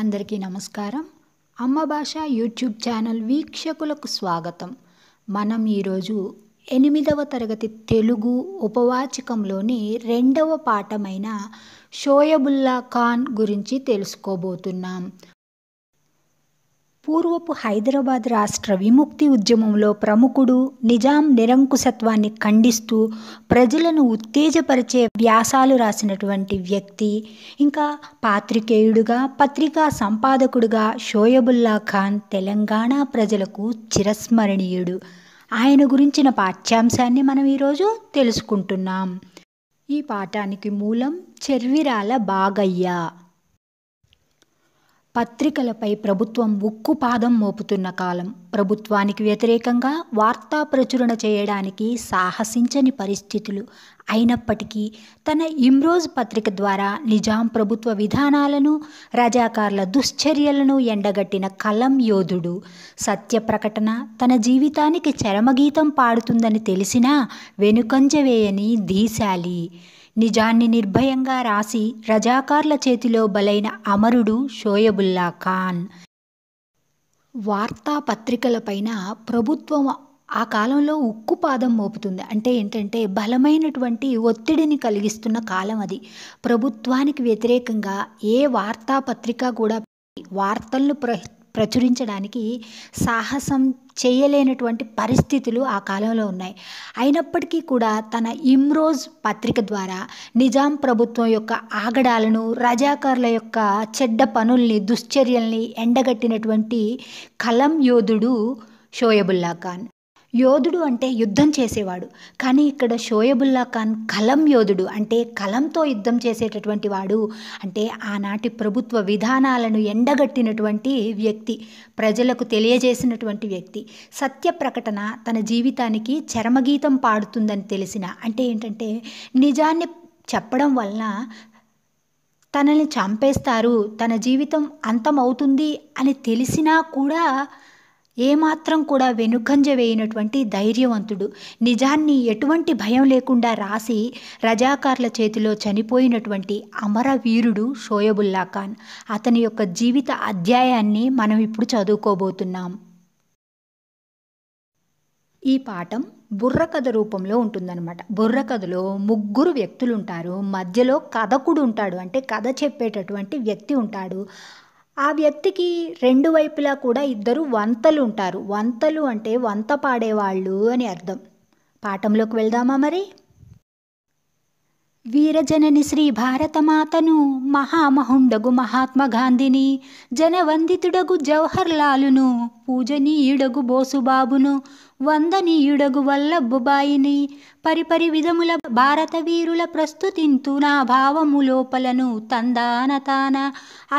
అందరికీ నమస్కారం. అమ్మ భాష యూట్యూబ్ ఛానల్ వీక్షకులకు స్వాగతం. మనం ఈరోజు 8వ తరగతి తెలుగు ఉపవాచకంలోని 2వ పాఠమైన షోయబుల్లా ఖాన్ గురించి తెలుసుకోబోతున్నాం. పూర్వపు హైదరాబాద్ రాష్ట్ర విముక్తి ఉద్యమంలో ప్రముఖుడు, నిజాం నిరంకుశత్వాన్ని ఖండిస్తూ ప్రజలను ఉత్తేజపరిచే వ్యాసాలు రాసినటువంటి వ్యక్తి, ఇంకా పాత్రికేయుడుగా, పత్రికా సంపాదకుడుగా షోయబుల్లా ఖాన్ తెలంగాణ ప్రజలకు చిరస్మరణీయుడు. ఆయన గురించిన పాఠ్యాంశాన్ని మనం ఈరోజు తెలుసుకుంటున్నాం. ఈ పాఠానికి మూలం చెర్విరాల బాగయ్య. పత్రికలపై ప్రభుత్వం ఉక్కుపాదం మోపుతున్న కాలం. ప్రభుత్వానికి వ్యతిరేకంగా వార్తా ప్రచురణ చేయడానికి సాహసించని పరిస్థితులు. అయినప్పటికీ తన ఇమ్రోజ్ పత్రిక ద్వారా నిజాం ప్రభుత్వ విధానాలను, రజాకార్ల దుశ్చర్యలను ఎండగట్టిన కలం యోధుడు. సత్య ప్రకటన తన జీవితానికి చరమగీతం పాడుతుందని తెలిసినా వెనుకంజ వేయని ధీశాలి. నిజాన్ని నిర్భయంగా రాసి రజాకార్ల చేతిలో బలైన అమరుడు షోయబుల్లా ఖాన్. వార్తాపత్రికలపైన ప్రభుత్వం ఆ కాలంలో ఉక్కుపాదం మోపుతుంది. అంటే ఏంటంటే బలమైనటువంటి ఒత్తిడిని కలిగిస్తున్న కాలం అది. ప్రభుత్వానికి వ్యతిరేకంగా ఏ వార్తాపత్రిక కూడా వార్తలను ప్రచురించడానికి సాహసం చేయలేనటువంటి పరిస్థితులు ఆ కాలంలో ఉన్నాయి. అయినప్పటికీ కూడా తన ఇమ్రోజ్ పత్రిక ద్వారా నిజాం ప్రభుత్వం యొక్క ఆగడాలను, రజాకార్ల యొక్క చెడ్డ పనుల్ని, దుశ్చర్యల్ని ఎండగట్టినటువంటి కలం యోధుడు షోయబుల్లా ఖాన్. యోధుడు అంటే యుద్ధం చేసేవాడు, కానీ ఇక్కడ షోయబుల్లా ఖాన్ కలం యోధుడు, అంటే కలంతో యుద్ధం చేసేటటువంటి వాడు. అంటే ఆనాటి ప్రభుత్వ విధానాలను ఎండగట్టినటువంటి వ్యక్తి, ప్రజలకు తెలియజేసినటువంటి వ్యక్తి. సత్య ప్రకటన తన జీవితానికి చరమగీతం పాడుతుందని తెలిసిన, అంటే ఏంటంటే నిజాన్ని చెప్పడం వలన తనని చంపేస్తారు, తన జీవితం అంతమవుతుంది అని తెలిసినా కూడా ఏమాత్రం కూడా వెనుకంజ వేయనటువంటి ధైర్యవంతుడు. నిజాన్ని ఎటువంటి భయం లేకుండా రాసి రజాకార్ల చేతిలో చనిపోయినటువంటి అమరవీరుడు షోయబుల్లా ఖాన్. అతని యొక్క జీవిత అధ్యాయాన్ని మనం ఇప్పుడు చదువుకోబోతున్నాం. ఈ పాఠం బుర్రకథ రూపంలో ఉంటుందన్నమాట. బుర్రకథలో 3 వ్యక్తులు ఉంటారు. మధ్యలో కథకుడు ఉంటాడు, అంటే కథ చెప్పేటటువంటి వ్యక్తి ఉంటాడు. ఆ వ్యక్తికి 2 వైపులా కూడా 2 వంతలు ఉంటారు. వంతలు అంటే వంత పాడేవాళ్ళు అని అర్థం. పాఠంలోకి వెళ్దామా మరి? వీరజనని శ్రీ భారతమాతను, మహామహుండగు మహాత్మా గాంధీని, జనవందితుడగు జవహర్ లాలును, పూజనీయుడగు బోసుబాబును, వందనీయుడగు వల్లభుబాయిని, పరిపరి విధముల భారత వీరుల ప్రస్తుతింతు నా భావము లోపలను తందానతాన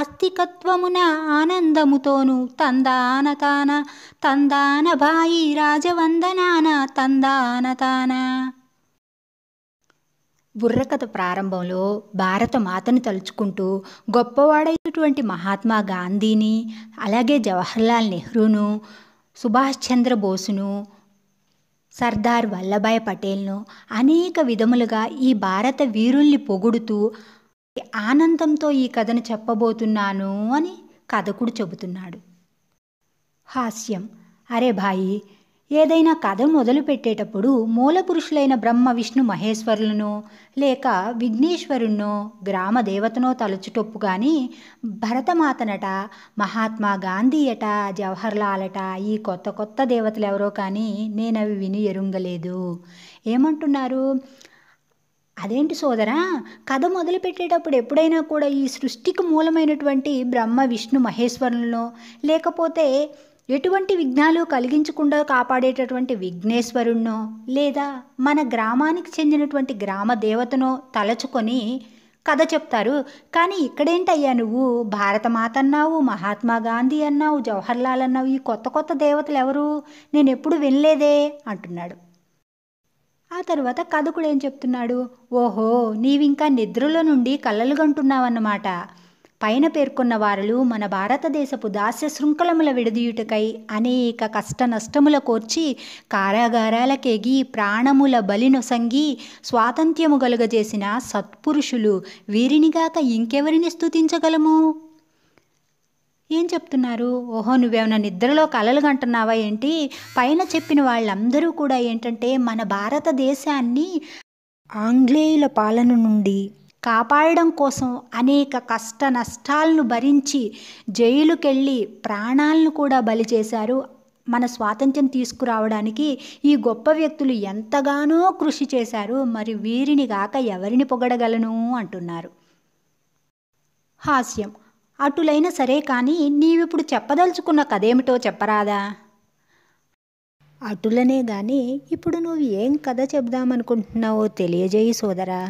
అస్తికత్వమున ఆనందముతోను తందానతాన తందాన బాయి రాజవందనాన తందానతాన. బుర్రకథ ప్రారంభంలో భారత మాతను తలుచుకుంటూ గొప్పవాడైనటువంటి మహాత్మా గాంధీని, అలాగే జవహర్లాల్ నెహ్రూను, సుభాష్ చంద్రబోసును, సర్దార్ వల్లభాయ్ పటేల్ను అనేక విధములుగా ఈ భారత వీరుల్ని పొగుడుతూ ఆనందంతో ఈ కథను చెప్పబోతున్నాను అని కథకుడు చెబుతున్నాడు. హాస్యం. అరే భాయి, ఏదైనా కథ మొదలు పెట్టేటప్పుడు మూల పురుషులైన బ్రహ్మ విష్ణు మహేశ్వరులను లేక విఘ్నేశ్వరుణ్ణో గ్రామ దేవతనో తలుచుటొప్పు కానీ భరతమాతనట, మహాత్మా గాంధీ అట, జవహర్లాల్ అట, ఈ కొత్త కొత్త దేవతలు ఎవరో కానీ నేను అవి విని ఎరుంగలేదు. ఏమంటున్నారు? అదేంటి సోదరా, కథ మొదలు పెట్టేటప్పుడు ఎప్పుడైనా కూడా ఈ సృష్టికి మూలమైనటువంటి బ్రహ్మ విష్ణు మహేశ్వరులను, లేకపోతే ఎటువంటి విఘ్నాలు కలిగించకుండా కాపాడేటటువంటి విఘ్నేశ్వరుణ్ణో, లేదా మన గ్రామానికి చెందినటువంటి గ్రామ దేవతనో తలచుకొని కథ చెప్తారు. కానీ ఇక్కడేంటయ్యా నువ్వు భారతమాత అన్నావు, మహాత్మా గాంధీ అన్నావు, జవహర్లాల్ అన్నావు, ఈ కొత్త కొత్త దేవతలు ఎవరు? నేను ఎప్పుడు వినలేదే అంటున్నాడు. ఆ తర్వాత కథకుడు ఏం చెప్తున్నాడు? ఓహో, నీవింకా నిద్రలో నుండి కలలు గంటున్నావన్నమాట. పైన పేర్కొన్న వారులు మన భారతదేశపు దాస్య శృంఖలముల విడదీయుటకై అనేక కష్ట నష్టముల కోర్చి కారాగారాలకెగి ప్రాణముల బలినొసంగి స్వాతంత్ర్యము కలుగజేసిన సత్పురుషులు. వీరినిగాక ఇంకెవరిని స్తుతించగలము? ఏం చెప్తున్నారు? ఓహో, నువ్వేమైనా నిద్రలో కలలు కంటున్నావా ఏంటి? పైన చెప్పిన వాళ్ళందరూ కూడా ఏంటంటే మన భారతదేశాన్ని ఆంగ్లేయుల పాలన నుండి కాపాడడం కోసం అనేక కష్ట నష్టాలను భరించి జైలుకెళ్ళి ప్రాణాలను కూడా బలి చేశారు. మన స్వాతంత్ర్యం తీసుకురావడానికి ఈ గొప్ప వ్యక్తులు ఎంతగానో కృషి చేశారు. మరి వీరిని గాక ఎవరిని పొగడగలను అంటున్నారు. హాస్యం. అటులైన సరే కానీ నీవిప్పుడు చెప్పదలుచుకున్న కథేమిటో చెప్పరాదా? అటులనే గాని ఇప్పుడు నువ్వు ఏం కథ చెబుదామనుకుంటున్నావో తెలియజేయి సోదరా.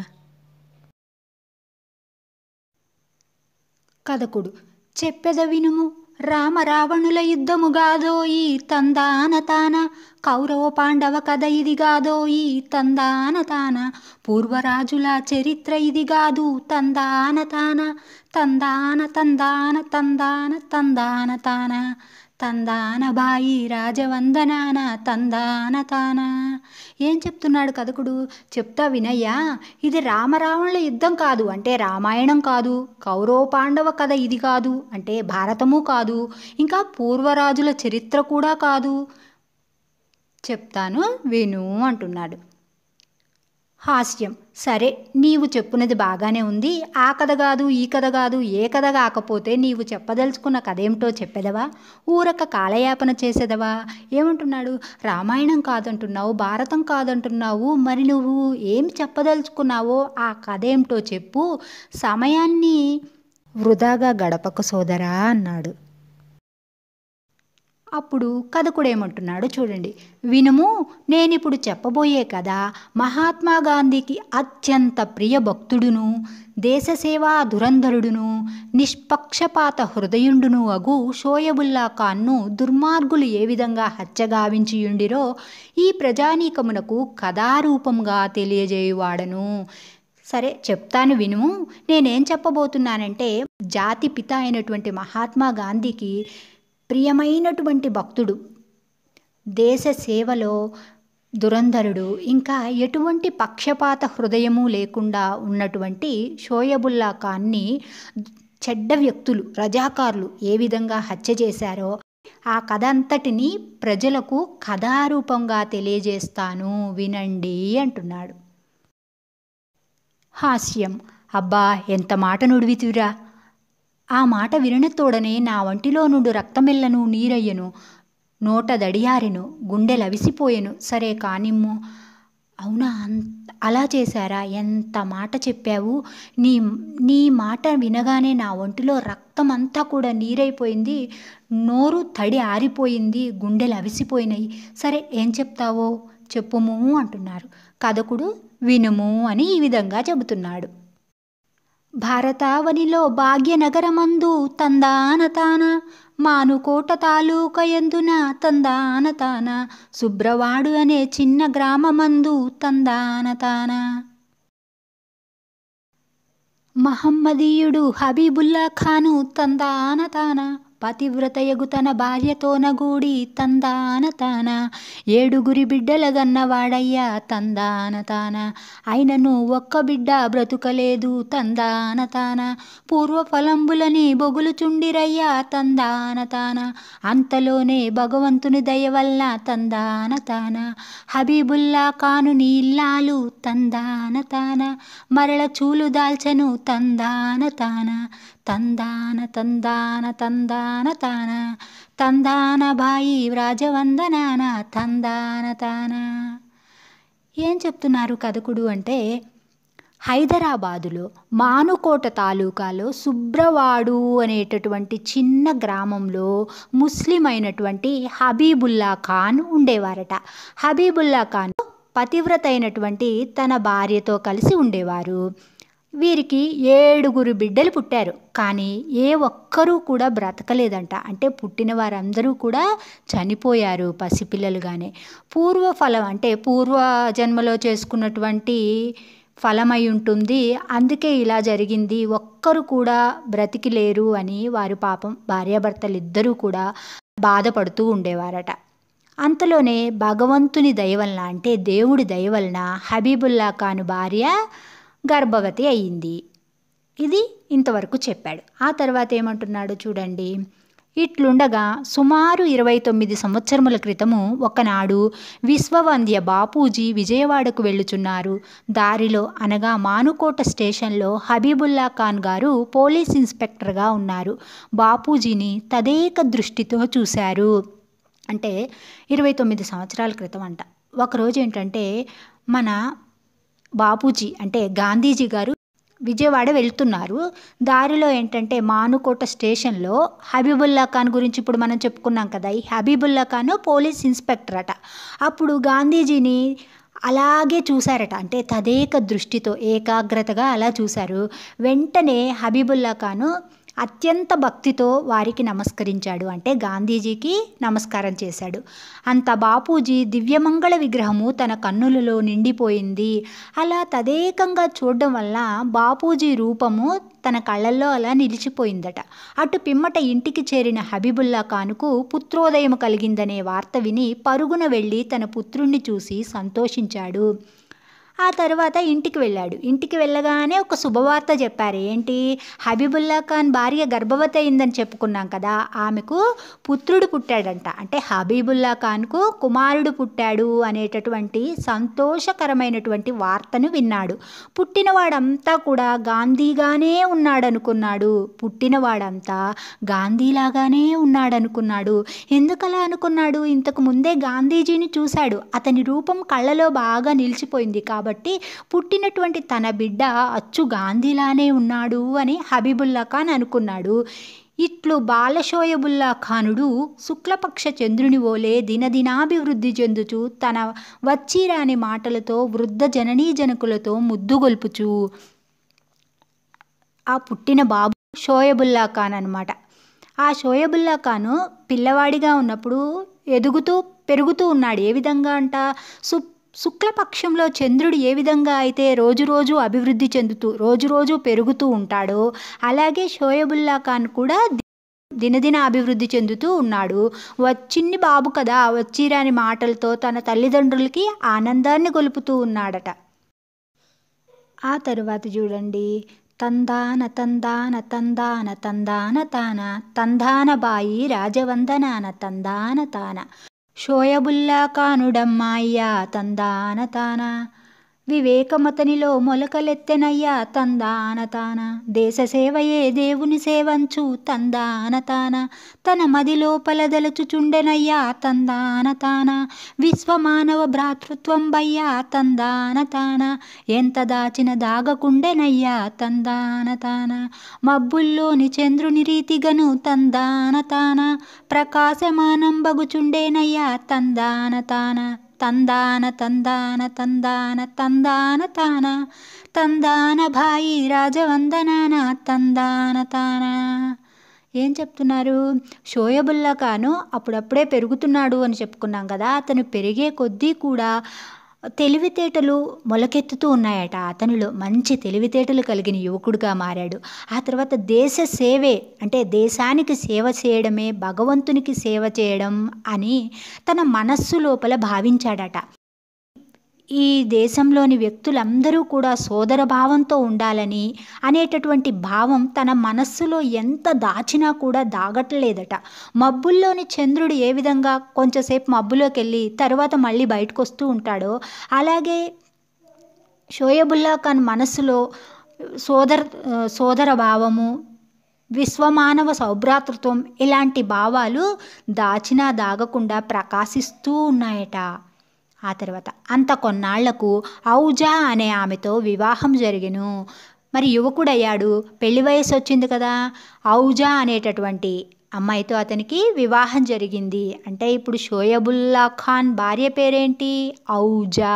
కథకుడు. చెప్పెద వినుము. రామ రావణుల యుద్ధముగాదోయి తందాన తాన. కౌరవ పాండవ కథ ఇదిగాదోయి తందాన తాన. పూర్వరాజుల చరిత్ర ఇదిగాదు తందాన తాన. తందాన తందాన తందాన తందాన తాన. తందాన బాయి రాజవందనాన తందాన తాన. ఏం చెప్తున్నాడు కథకుడు? చెప్తా వినయ్యా. ఇది రామరావణుల యుద్ధం కాదు అంటే రామాయణం కాదు. కౌరవ పాండవ కథ ఇది కాదు అంటే భారతము కాదు. ఇంకా పూర్వరాజుల చరిత్ర కూడా కాదు. చెప్తాను విను అంటున్నాడు. హాస్యం. సరే, నీవు చెప్పున్నది బాగానే ఉంది. ఆ కథ కాదు ఈ కథ కాదు ఏ కథ కాకపోతే నీవు చెప్పదలుచుకున్న కథ ఏమిటో చెప్పేదవా? ఊరక కాలయాపన చేసేదవా? ఏమంటున్నాడు? రామాయణం కాదంటున్నావు, భారతం కాదంటున్నావు. మరి నువ్వు ఏం చెప్పదలుచుకున్నావో ఆ కథ ఏమిటో చెప్పు. సమయాన్ని వృధాగా గడపకు సోదరా అన్నాడు. అప్పుడు కథకుడేమంటున్నాడు చూడండి. వినుము, నేనిప్పుడు చెప్పబోయే కథ మహాత్మా గాంధీకి అత్యంత ప్రియ భక్తుడును, దేశసేవా దురంధరుడును, నిష్పక్షపాత హృదయుండును అగు షోయబుల్లా ఖాన్ను దుర్మార్గులు ఏ విధంగా హత్యగావించియుండిరో ఈ ప్రజానీకమునకు కథారూపంగా తెలియజేయువాడను. సరే చెప్తాను వినుము. నేనేం చెప్పబోతున్నానంటే జాతి పిత అయినటువంటి మహాత్మా గాంధీకి ప్రియమైనటువంటి భక్తుడు, దేశ సేవలో దురంధరుడు, ఇంకా ఎటువంటి పక్షపాత హృదయము లేకుండా ఉన్నటువంటి షోయబుల్లా ఖాన్ని చెడ్డ వ్యక్తులు రజాకారులు ఏ విధంగా హత్య చేశారో ఆ కథ అంతటిని ప్రజలకు కథారూపంగా తెలియజేస్తాను వినండి అంటున్నాడు. హాస్యం. అబ్బా, ఎంత మాట నుడివితివిరా. ఆ మాట వినతోడనే నా వంటిలో నుండి రక్తమెల్లను నీరయ్యను, నోట దడియారెను, గుండెలవిసిపోయెను. సరే కానిమ్ము. అవునా, అలా చేశారా? ఎంత మాట చెప్పావు. నీ మాట వినగానే నా ఒంటిలో రక్తం అంతా కూడా నీరైపోయింది, నోరు తడి ఆరిపోయింది, గుండెలు అవిసిపోయినాయి. సరే ఏం చెప్తావో చెప్పుము అంటున్నారు. కథకుడు వినుము అని ఈ విధంగా చెబుతున్నాడు. భారతావనిలో భాగ్యనగరమందు తందాన తాన. మానుకోట తాలూక యందున తందాన తాన. సుబ్రవాడు అనే చిన్న గ్రామమందు తందాన తాన. మహమ్మదీయుడు హబీబుల్లా ఖాను తందాన తాన. పతివ్రతయగు తన భార్యతోనగూడి తందాన తాన. 7 బిడ్డలగన్నవాడయ్యా తందాన తాన. అయినను ఒక్క బిడ్డ బ్రతుకలేదు తందాన తాన. పూర్వఫలంబులని బొగులుచుండిరయ్యా తందాన తాన. అంతలోనే భగవంతుని దయవల్ల తందాన తాన. హబీబుల్లా ఖాను నీ ఇల్లాలు తందాన తాన. మరల చూలు దాల్చెను తందాన తాన. తందాన తందాన తందాన తాన. తందాన బాయి రాజవందనాన తందాన తాన. ఏం చెప్తున్నారు కథకుడు అంటే హైదరాబాదులో మానుకోట తాలూకాలో సుబ్రవాడు అనేటటువంటి చిన్న గ్రామంలో ముస్లిం అయినటువంటి హబీబుల్లా ఖాన్ ఉండేవారట. హబీబుల్లా ఖాన్ పతివ్రత అయినటువంటి తన భార్యతో కలిసి ఉండేవారు. వీరికి 7 బిడ్డలు పుట్టారు. కానీ ఏ ఒక్కరూ కూడా బ్రతకలేదంట. అంటే పుట్టిన వారందరూ కూడా చనిపోయారు పసిపిల్లలుగానే. పూర్వఫలం అంటే పూర్వ జన్మలో చేసుకున్నటువంటి ఫలమై ఉంటుంది, అందుకే ఇలా జరిగింది, ఒక్కరు కూడా బ్రతికి లేరు అని వారు పాపం భార్యాభర్తలు ఇద్దరూ కూడా బాధపడుతూ ఉండేవారట. అంతలోనే భగవంతుని దయవలన అంటే దేవుడి దయవలన హబీబుల్లా ఖాన్ భార్య గర్భవతి అయ్యింది. ఇది ఇంతవరకు చెప్పాడు. ఆ తర్వాత ఏమంటున్నాడు చూడండి. ఇట్లుండగా సుమారు 29 సంవత్సరముల క్రితము ఒకనాడు విశ్వవంద్య బాపూజీ విజయవాడకు వెళ్ళుచున్నారు. దారిలో అనగా మానుకోట స్టేషన్లో హబీబుల్లా ఖాన్ గారు పోలీస్ ఇన్స్పెక్టర్గా ఉన్నారు. బాపూజీని తదేక దృష్టితో చూశారు. అంటే 29 సంవత్సరాల క్రితం అంట. ఒకరోజు ఏంటంటే మన బాపూజీ అంటే గాంధీజీ గారు విజయవాడ వెళ్తున్నారు. దారిలో ఏంటంటే మానుకోట స్టేషన్లో హబీబుల్లా ఖాన్ గురించి ఇప్పుడు మనం చెప్పుకున్నాం కదా, ఈ హబీబుల్లా ఖాన్ పోలీస్ ఇన్స్పెక్టర్ అట. అప్పుడు గాంధీజీని అలాగే చూశారట. అంటే తదేక దృష్టితో ఏకాగ్రతగా అలా చూశారు. వెంటనే హబీబుల్లా ఖాన్ అత్యంత భక్తితో వారికి నమస్కరించాడు. అంటే గాంధీజీకి నమస్కారం చేశాడు. అంత బాపూజీ దివ్యమంగళ విగ్రహము తన కన్నులలో నిండిపోయింది. అలా తదేకంగా చూడడం వల్ల బాపూజీ రూపము తన కళ్ళల్లో అలా నిలిచిపోయిందట. అటు పిమ్మట ఇంటికి చేరిన హబీబుల్లా ఖాన్కు పుత్రోదయం కలిగిందనే వార్త విని పరుగున వెళ్ళి తన పుత్రుణ్ణి చూసి సంతోషించాడు. ఆ తర్వాత ఇంటికి వెళ్ళాడు. ఇంటికి వెళ్ళగానే ఒక శుభవార్త చెప్పారు. ఏంటి? హబీబుల్లా ఖాన్ భార్య గర్భవతి అయిందని చెప్పుకున్నాం కదా, ఆమెకు పుత్రుడు పుట్టాడంట. అంటే హబీబుల్లా ఖాన్కు కుమారుడు పుట్టాడు అనేటటువంటి సంతోషకరమైనటువంటి వార్తను విన్నాడు. పుట్టినవాడంతా కూడా గాంధీగానే ఉన్నాడనుకున్నాడు. పుట్టినవాడంతా గాంధీలాగానే ఉన్నాడనుకున్నాడు. ఎందుకలా అనుకున్నాడు? ఇంతకు ముందే గాంధీజీని చూశాడు. అతని రూపం కళ్ళలో బాగా నిలిచిపోయింది. కాబట్టి పుట్టినటువంటి తన బిడ్డ అచ్చు గాంధీలానే ఉన్నాడు అని హబీబుల్లా ఖాన్ అనుకున్నాడు. ఇట్లు బాలషోయబుల్లా ఖానుడు శుక్లపక్ష చంద్రుని వోలే దినదినాభివృద్ధి చెందుచు తన వచ్చిరాని మాటలతో వృద్ధ జననీ జనకులతో ముద్దుగొల్పుచు, ఆ పుట్టిన బాబు షోయబుల్లా ఖాన్ అనమాట. ఆ షోయబుల్లా ఖాను పిల్లవాడిగా ఉన్నప్పుడు ఎదుగుతూ పెరుగుతూ ఉన్నాడు. ఏ విధంగా అంట? శుక్లపక్షంలో చంద్రుడు ఏ విధంగా అయితే రోజు అభివృద్ధి చెందుతూ రోజు పెరుగుతూ ఉంటాడో, అలాగే షోయబుల్లా ఖాన్ కూడా దినదిన అభివృద్ధి చెందుతూ ఉన్నాడు. చిన్ని బాబు కదా, వచ్చిరాని మాటలతో తన తల్లిదండ్రులకి ఆనందాన్ని గొలుపుతూ ఉన్నాడట. ఆ తరువాత చూడండి, తందాన తందాన తందాన తందాన తాన తందాన బాయి రాజవందనాన తందాన తాన షోయబుల్లా ఖానుడమ్మాయ్యా తందాన తాన వివేకమతనిలో మొలకలెత్తెనయ్యా తందాన తాన దేశ సేవయే దేవుని సేవంచు తందాన తాన తన మదిలోపల దలచుచుండెనయ్యా తందాన తాన విశ్వమానవ భ్రాతృత్వం బయ్యా తందాన తాన ఎంత దాచిన దాగకుండెనయ్యా తందాన తాన మబ్బుల్లోని చంద్రుని రీతిగను తందాన తాన ప్రకాశమానం బగుచుండేనయ్యా తందాన తాన తందాన తందాన తందాన తందాన తాన తందాన భాయి రాజవందనాన తందాన తాన. ఏం చెప్తున్నారు? షోయబుల్లా ఖాను అప్పుడప్పుడే పెరుగుతున్నాడు అని చెప్పుకున్నాం కదా. అతను పెరిగే కొద్దీ కూడా తెలివితేటలు మొలకెత్తుతూ ఉన్నాయట. అతనిలో మంచి తెలివితేటలు కలిగిన యువకుడుగా మారాడు. ఆ తర్వాత దేశ సేవే అంటే దేశానికి సేవ చేయడమే భగవంతునికి సేవ చేయడం అని తన మనస్సు లోపల భావించాడట. ఈ దేశంలోని వ్యక్తులందరూ కూడా సోదర భావంతో ఉండాలని అనేటటువంటి భావం తన మనస్సులో ఎంత దాచినా కూడా దాగట్లేదట. మబ్బుల్లోని చంద్రుడు ఏ విధంగా కొంచెంసేపు మబ్బులోకి వెళ్ళి తర్వాత మళ్ళీ బయటకు వస్తూ ఉంటాడో, అలాగే షోయబుల్లా ఖాన్ మనస్సులో సోదర భావము, విశ్వమానవ సౌభ్రాతృత్వం ఇలాంటి భావాలు దాచినా దాగకుండా ప్రకాశిస్తూ ఉన్నాయట. ఆ తర్వాత అంత కొన్నాళ్లకు ఔజా అనే ఆమెతో వివాహం జరిగెను. మరి యువకుడయ్యాడు, పెళ్లి వయసు వచ్చింది కదా. ఔజా అనేటటువంటి అమ్మాయితో అతనికి వివాహం జరిగింది. అంటే ఇప్పుడు షోయబుల్లా ఖాన్ భార్య పేరేంటి? ఔజా.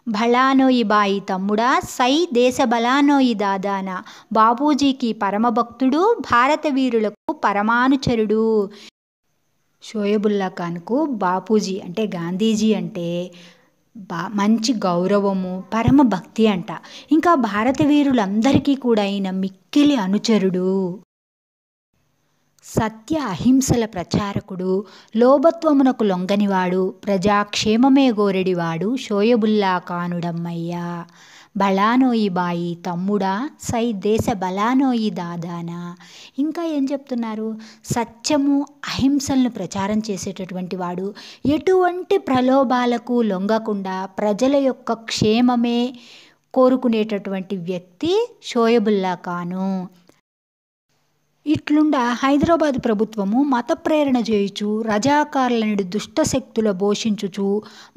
భళానోయి బాయి తమ్ముడా సై దేశ బలానోయి దాదాన బాపూజీకి పరమభక్తుడు భారత వీరులకు పరమానుచరుడు. షోయబుల్లా ఖాన్కు బాపూజీ అంటే గాంధీజీ అంటే మంచి గౌరవము, పరమ భక్తి అంట. ఇంకా భారత వీరులందరికీ కూడా ఆయన మిక్కిలి అనుచరుడు. సత్య అహింసల ప్రచారకుడు, లోభత్వమునకు లొంగనివాడు, ప్రజాక్షేమమే గోరెడివాడు షోయబుల్లా ఖానుడమ్మయ్యా. బళానోయి బాయి తమ్ముడా సై దేశ బలానోయి దాదానా. ఇంకా ఏం చెప్తున్నారు? సత్యము అహింసలను ప్రచారం చేసేటటువంటి వాడు, ఎటువంటి ప్రలోభాలకు లొంగకుండా ప్రజల యొక్క క్షేమమే కోరుకునేటటువంటి వ్యక్తి షోయబుల్లా ఖాను. ఇట్లుండా హైదరాబాద్ ప్రభుత్వము మత ప్రేరణ చేయుచు రజాకారులని దుష్ట శక్తుల పోషించుచు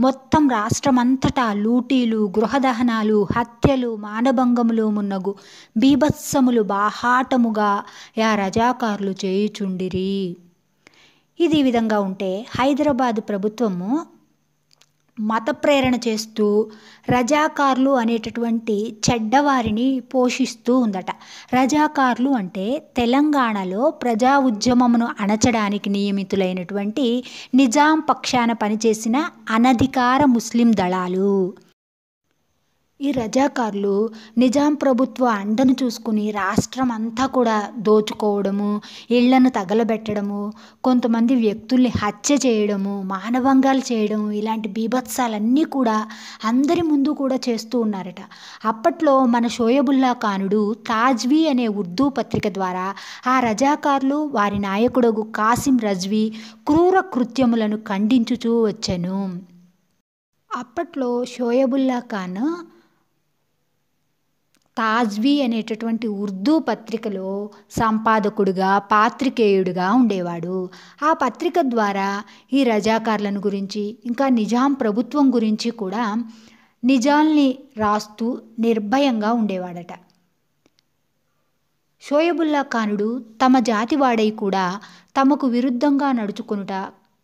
మొత్తం రాష్ట్రమంతటా లూటీలు, గృహదహనాలు, హత్యలు, మానభంగములు మున్నగు బీభత్సములు బాహాటముగా యా రజాకారులు చేయుచుండిరి. ఇది ఈ విధంగా ఉంటే హైదరాబాద్ ప్రభుత్వము మత ప్రేరణ చేస్తూ రజాకార్లు అనేటటువంటి చెడ్డవారిని పోషిస్తూ ఉందట. రజాకార్లు అంటే తెలంగాణలో ప్రజా ఉద్యమమును అణచడానికి నియమితులైనటువంటి నిజాం పక్షాన పనిచేసిన అనధికార ముస్లిం దళాలు. ఈ రజాకార్లు నిజాం ప్రభుత్వ అండను చూసుకుని రాష్ట్రం అంతా కూడా దోచుకోవడము, ఇళ్లను తగలబెట్టడము, కొంతమంది వ్యక్తుల్ని హత్య చేయడము, మానభంగాలు చేయడం, ఇలాంటి బీభత్సాలన్నీ కూడా అందరి ముందు కూడా చేస్తూ ఉన్నారట. అప్పట్లో మన షోయబుల్లా ఖానుడు తాజ్వీ అనే ఉర్దూ పత్రిక ద్వారా ఆ రజాకార్లు, వారి నాయకుడు కాసిం రజ్వీ క్రూర కృత్యములను ఖండించుచూ వచ్చెను. అప్పట్లో షోయబుల్లా ఖాన్ తాజ్వీ అనేటటువంటి ఉర్దూ పత్రికలో సంపాదకుడుగా, పాత్రికేయుడిగా ఉండేవాడు. ఆ పత్రిక ద్వారా ఈ రజాకార్లను గురించి, ఇంకా నిజాం ప్రభుత్వం గురించి కూడా నిజాల్ని రాస్తూ నిర్భయంగా ఉండేవాడట. షోయబుల్లా ఖానుడు తమ జాతివాడై కూడా తమకు విరుద్ధంగా నడుచుకొనుట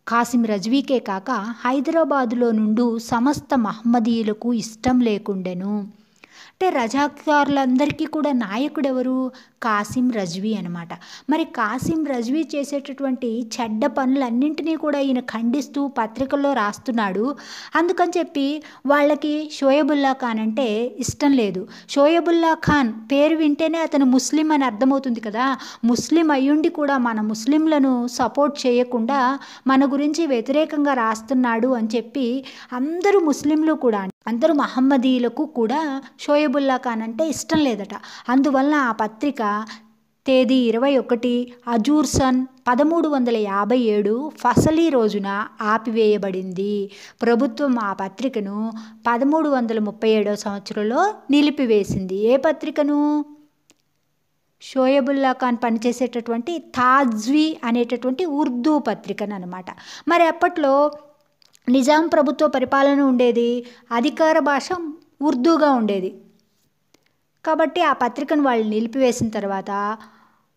కాసిం రజ్వీకే కాక హైదరాబాదులో నుండి సమస్త మహమ్మదీయులకు ఇష్టం లేకుండెను. అంటే రజాకారులందరికీ కూడా నాయకుడెవరు? కాసిం రజ్వీ అనమాట. మరి కాసిం రజ్వీ చేసేటటువంటి చెడ్డ పనులన్నింటినీ కూడా ఈయన ఖండిస్తూ పత్రికల్లో రాస్తున్నాడు. అందుకని చెప్పి వాళ్ళకి షోయబుల్లా ఖాన్ అంటే ఇష్టం లేదు. షోయబుల్లా ఖాన్ పేరు వింటేనే అతను ముస్లిం అని అర్థమవుతుంది కదా. ముస్లిం అయ్యుండి కూడా మన ముస్లింలను సపోర్ట్ చేయకుండా మన గురించి వ్యతిరేకంగా రాస్తున్నాడు అని చెప్పి అందరూ ముస్లింలు కూడా, అందరూ మహమ్మదీయులకు కూడా షోయబుల్లా ఖాన్ అంటే ఇష్టం లేదట. అందువలన ఆ పత్రిక తేదీ 21 అజూర్ సన్ 1357 ఫసలీ రోజున ఆపివేయబడింది. ప్రభుత్వం ఆ పత్రికను 1337 సంవత్సరంలో నిలిపివేసింది. ఏ పత్రికను? షోయబుల్లా ఖాన్ పనిచేసేటటువంటి తాజ్వీ అనేటటువంటి ఉర్దూ పత్రికను అనమాట. మరి అప్పట్లో నిజాం ప్రభుత్వ పరిపాలన ఉండేది, అధికార భాష ఉర్దూగా ఉండేది. కాబట్టి ఆ పత్రికను వాళ్ళు నిలిపివేసిన తర్వాత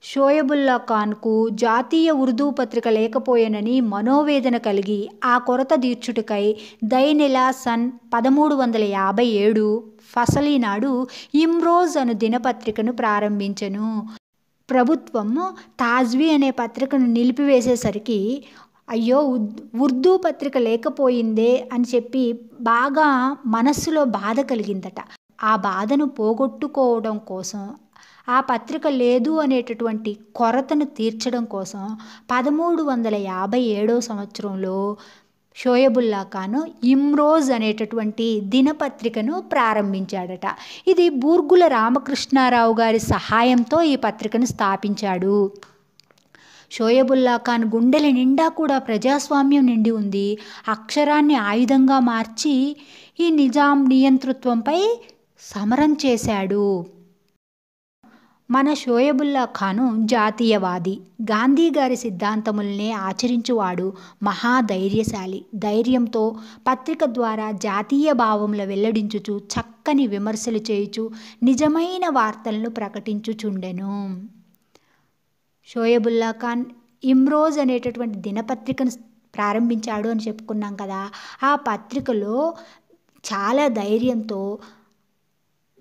షోయబుల్లా ఖాన్కు జాతీయ ఉర్దూ పత్రిక లేకపోయేనని మనోవేదన కలిగి ఆ కొరత తీర్చుటకై దైనెలా సన్ 1357 ఫసలీ నాడు ఇమ్రోజ్ అను దినపత్రికను ప్రారంభించెను. ప్రభుత్వం తాజ్వీ అనే పత్రికను నిలిపివేసేసరికి అయ్యో ఉర్దూ పత్రిక లేకపోయిందే అని చెప్పి బాగా మనస్సులో బాధ కలిగిందట. ఆ బాధను పోగొట్టుకోవడం కోసం, ఆ పత్రిక లేదు అనేటటువంటి కొరతను తీర్చడం కోసం 1357 సంవత్సరంలో షోయబుల్లా ఖాన్ ఇమ్రోజ్ అనేటటువంటి దినపత్రికను ప్రారంభించాడట. ఇది బూర్గుల రామకృష్ణారావు గారి సహాయంతో ఈ పత్రికను స్థాపించాడు. షోయబుల్లా ఖాన్ గుండెల నిండా కూడా ప్రజాస్వామ్యం నిండి ఉంది. అక్షరాన్ని ఆయుధంగా మార్చి ఈ నిజాం నియంతృత్వంపై సమరం చేశాడు. మన షోయబుల్లా ఖాను జాతీయవాది, గాంధీ గారి సిద్ధాంతములనే ఆచరించువాడు, మహాధైర్యశాలి. ధైర్యంతో పత్రిక ద్వారా జాతీయ భావముల వెల్లడించుచు చక్కని విమర్శలు చేయుచు నిజమైన వార్తలను ప్రకటించుచుండెను. షోయబుల్లా ఖాన్ ఇమ్రోజ్ అనేటటువంటి దినపత్రికను ప్రారంభించాడు అని చెప్పుకున్నాం కదా. ఆ పత్రికలో చాలా ధైర్యంతో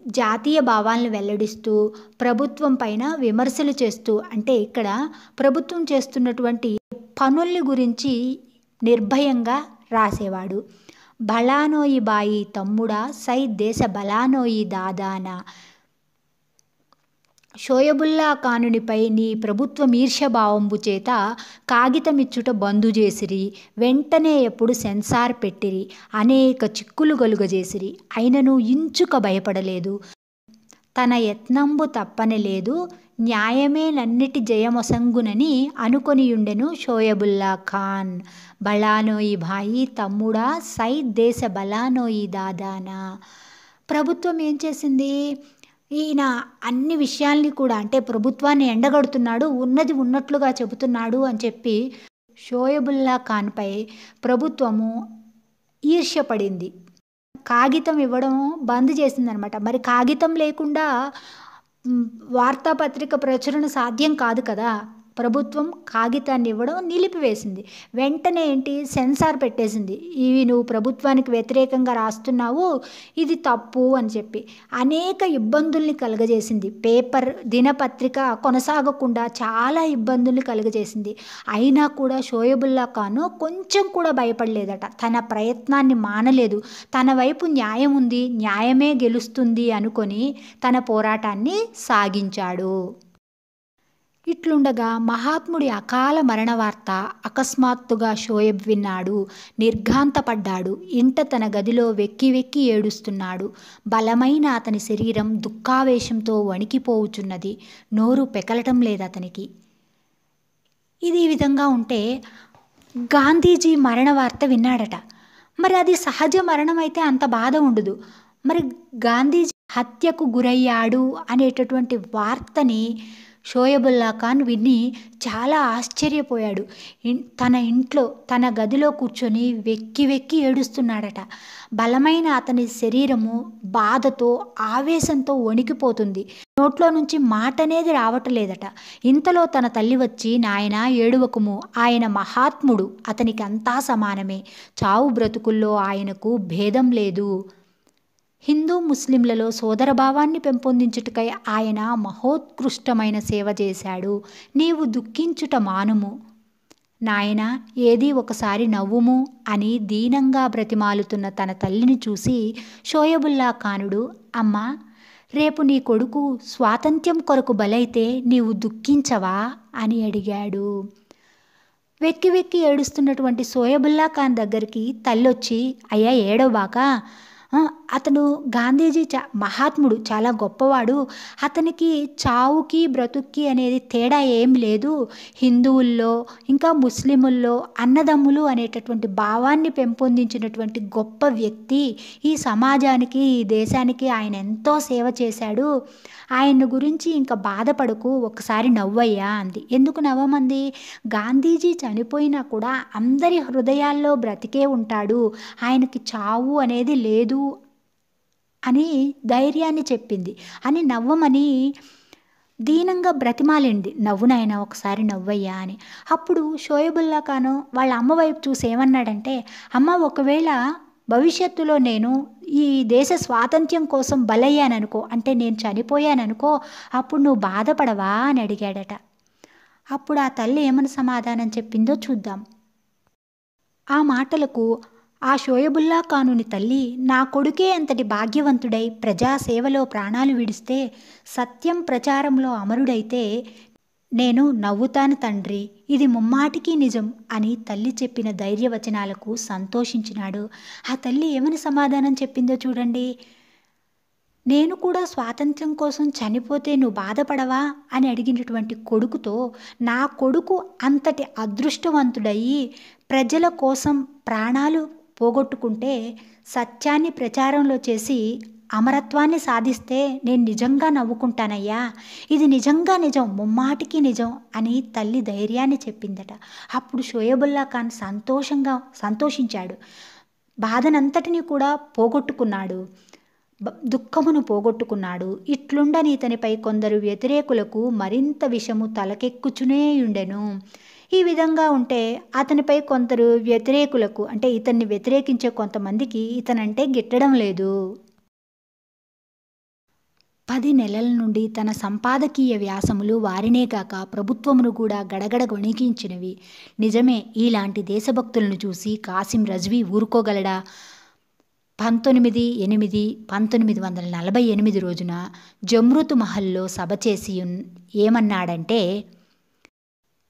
జాతీయ భావాలను వెల్లడిస్తూ ప్రభుత్వం పైన విమర్శలు చేస్తూ, అంటే ఇక్కడ ప్రభుత్వం చేస్తున్నటువంటి పనుల్ని గురించి నిర్భయంగా రాసేవాడు. బలానోయి బాయి తమ్ముడా సై దేశ బలానోయి దాదానా. షోయబుల్లా ఖానునిపై నీ ప్రభుత్వ ఈర్ష్యభావంబు చేత కాగితమిచ్చుట బందు చేసిరి. వెంటనే ఎప్పుడు సెన్సార్ పెట్టిరి. అనేక చిక్కులు గలుగజేసిరి. అయినను ఇంచుక భయపడలేదు. తన యత్నంబు తప్పనలేదు. న్యాయమే నన్నిటి జయమొసంగునని అనుకొనియుండెను షోయబుల్లా ఖాన్. బళానోయి భాయి తమ్ముడా సై దేశ బలానోయి దాదానా. ప్రభుత్వం ఏం చేసింది? ఈయన అన్ని విషయాల్ని కూడా అంటే ప్రభుత్వాన్ని ఎండగడుతున్నాడు, ఉన్నది ఉన్నట్లుగా చెబుతున్నాడు అని చెప్పి షోయబుల్లా ఖాన్పై ప్రభుత్వము ఈర్ష్యపడింది. కాగితం ఇవ్వడం బంద్ చేసిందనమాట. మరి కాగితం లేకుండా వార్తాపత్రిక ప్రచురణ సాధ్యం కాదు కదా. ప్రభుత్వం కాగితాన్ని ఇవ్వడం నిలిపివేసింది. వెంటనే ఏంటి, సెన్సార్ పెట్టేసింది. ఇవి నువ్వు ప్రభుత్వానికి వ్యతిరేకంగా రాస్తున్నావు, ఇది తప్పు అని చెప్పి అనేక ఇబ్బందుల్ని కలుగజేసింది. పేపర్ దినపత్రిక కొనసాగకుండా చాలా ఇబ్బందుల్ని కలుగజేసింది. అయినా కూడా షోయబుల్లా ఖాను కొంచెం కూడా భయపడలేదట. తన ప్రయత్నాన్ని మానలేదు. తన వైపు న్యాయం ఉంది, న్యాయమే గెలుస్తుంది అనుకొని తన పోరాటాన్ని సాగించాడు. ఇట్లుండగా మహాత్ముడి అకాల మరణ వార్త అకస్మాత్తుగా షోయబ్ విన్నాడు. నిర్ఘాంతపడ్డాడు. ఇంట తన గదిలో వెక్కి వెక్కి ఏడుస్తున్నాడు. బలమైన అతని శరీరం దుఃఖావేశంతో వణికిపోవుచున్నది. నోరు పెకలటం లేదతనికి. ఇది ఈ విధంగా ఉంటే గాంధీజీ మరణ వార్త విన్నాడట. మరి అది సహజ మరణం అయితే అంత బాధ ఉండదు. మరి గాంధీజీ హత్యకు గురయ్యాడు అనేటటువంటి వార్తని షోయబుల్లా ఖాన్ విని చాలా ఆశ్చర్యపోయాడు. తన ఇంట్లో తన గదిలో కూర్చొని వెక్కి వెక్కి ఏడుస్తున్నాడట. బలమైన అతని శరీరము బాధతో ఆవేశంతో వణికిపోతుంది. నోట్లో నుంచి మాట అనేది రావటలేదట. ఇంతలో తన తల్లి వచ్చి, నాయనా ఏడువకుము, ఆయన మహాత్ముడు, అతనికి అంతా సమానమే, చావు బ్రతుకుల్లో ఆయనకు భేదం లేదు. హిందూ ముస్లింలలో సోదరభావాన్ని పెంపొందించుటకై ఆయన మహోత్కృష్టమైన సేవ చేశాడు. నీవు దుఃఖించుట మానుము నాయనా, ఏది ఒకసారి నవ్వుము అని దీనంగా బ్రతిమాలుతున్న తన తల్లిని చూసి షోయబుల్లా ఖానుడు, అమ్మా, రేపు నీ కొడుకు స్వాతంత్ర్యం కొరకు బలైతే నీవు దుఃఖించవా అని అడిగాడు. వెక్కి వెక్కి ఏడుస్తున్నటువంటి షోయబుల్లా ఖాన్ దగ్గరికి తల్లొచ్చి, అయ్యా ఏడవబాక, అతను గాంధీజీ మహాత్ముడు, చాలా గొప్పవాడు, అతనికి చావుకి బ్రతుక్కి అనేది తేడా ఏం లేదు. హిందువుల్లో ఇంకా ముస్లిముల్లో అన్నదమ్ములు అనేటటువంటి భావాన్ని పెంపొందించినటువంటి గొప్ప వ్యక్తి. ఈ సమాజానికి ఈ దేశానికి ఆయన ఎంతో సేవ చేశాడు. ఆయన గురించి ఇంకా బాధపడకు, ఒకసారి నవ్వయ్యా అంది. ఎందుకు నవ్వమంది? గాంధీజీ చనిపోయినా కూడా అందరి హృదయాల్లో బ్రతికే ఉంటాడు, ఆయనకి చావు అనేది లేదు అని ధైర్యాన్ని చెప్పింది. అని నవ్వమని దీనంగా బ్రతిమాలింది. నవ్వు నాయనా, ఒకసారి నవ్వయ్యా అని. అప్పుడు షోయబుల్లా ఖాను వాళ్ళ అమ్మ వైపు చూసి ఏమన్నాడంటే, అమ్మ, ఒకవేళ భవిష్యత్తులో నేను ఈ దేశ స్వాతంత్ర్యం కోసం బలయ్యాననుకో, అంటే నేను చనిపోయాననుకో, అప్పుడు నువ్వు బాధపడవా అని అడిగాడట. అప్పుడు ఆ తల్లి ఏమని సమాధానం చెప్పిందో చూద్దాం. ఆ మాటలకు ఆ షోయబుల్లా ఖానుని తల్లి, నా కొడుకే అంతటి భాగ్యవంతుడై ప్రజాసేవలో ప్రాణాలు విడిస్తే, సత్యం ప్రచారంలో అమరుడైతే నేను నవ్వుతాను తండ్రి, ఇది ముమ్మాటికి నిజం అని తల్లి చెప్పిన ధైర్యవచనాలకు సంతోషించినాడు. ఆ తల్లి ఏమని సమాధానం చెప్పిందో చూడండి. నేను కూడా స్వాతంత్ర్యం కోసం చనిపోతే నువ్వు బాధపడవా అని అడిగినటువంటి కొడుకుతో, నా కొడుకు అంతటి అదృష్టవంతుడయి ప్రజల కోసం ప్రాణాలు పోగొట్టుకుంటే, సత్యాన్ని ప్రచారంలో చేసి అమరత్వాన్ని సాధిస్తే నేను నిజంగా నవ్వుకుంటానయ్యా, ఇది నిజంగా నిజం, ముమ్మాటికి నిజం అని తల్లి ధైర్యాన్ని చెప్పిందట. అప్పుడు షోయబుల్లా ఖాన్ సంతోషించాడు. బాధనంతటిని కూడా పోగొట్టుకున్నాడు, దుఃఖమును పోగొట్టుకున్నాడు. ఇట్లుండని ఇతనిపై కొందరు వ్యతిరేకులకు మరింత విషము తలకెక్కుచునే ఉండెను. ఈ విధంగా ఉంటే అతనిపై కొందరు వ్యతిరేకులకు, అంటే ఇతన్ని వ్యతిరేకించే కొంతమందికి ఇతనంటే గిట్టడం లేదు. 10 నెలల నుండి తన సంపాదకీయ వ్యాసములు వారినే కాక ప్రభుత్వమును కూడా గడగడ వణికించినవి. నిజమే, ఇలాంటి దేశభక్తులను చూసి కాసిం రజ్వీ ఊరుకోగలడా? 19/8/1948 రోజున జమ్రుత్ మహల్లో సభ చేసి ఏమన్నాడంటే,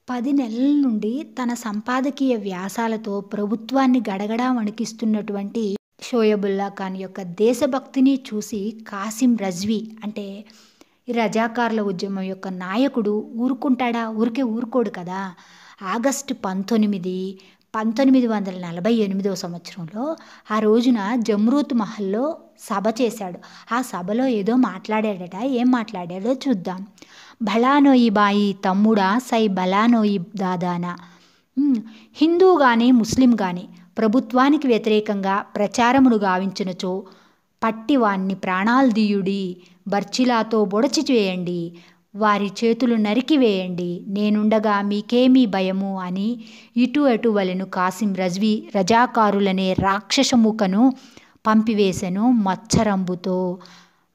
10 నెలల నుండి తన సంపాదకీయ వ్యాసాలతో ప్రభుత్వాన్ని గడగడా వణికిస్తున్నటువంటి షోయబుల్లా ఖాన్ యొక్క దేశభక్తిని చూసి కాసిం రిజ్వీ అంటే ఈ రజాకార్ల ఉద్యమం యొక్క నాయకుడు ఊరుకుంటాడా? ఊరుకోడు కదా. ఆగస్టు 19, 1948 సంవత్సరంలో ఆ రోజున జమ్రూత్ మహల్లో సభ చేశాడు. ఆ సభలో ఏదో మాట్లాడాడట. ఏం మాట్లాడాడో చూద్దాం. భళానోయి బాయి తమ్ముడా సై బలానోయి దాదానా. హిందూ కానీ ముస్లిం కానీ ప్రభుత్వానికి వ్యతిరేకంగా ప్రచారమును గావించినచో పట్టి వాన్ని ప్రాణాలు దీయుడి, బర్చిలాతో బొడచి చేయండి, వారి చేతులు నరికివేయండి, నేనుండగా మీకేమీ భయము అని ఇటు అటు వలెను కాసిం రిజ్వీ రజాకారులనే రాక్షసముకను పంపివేశను మచ్చరంబుతో.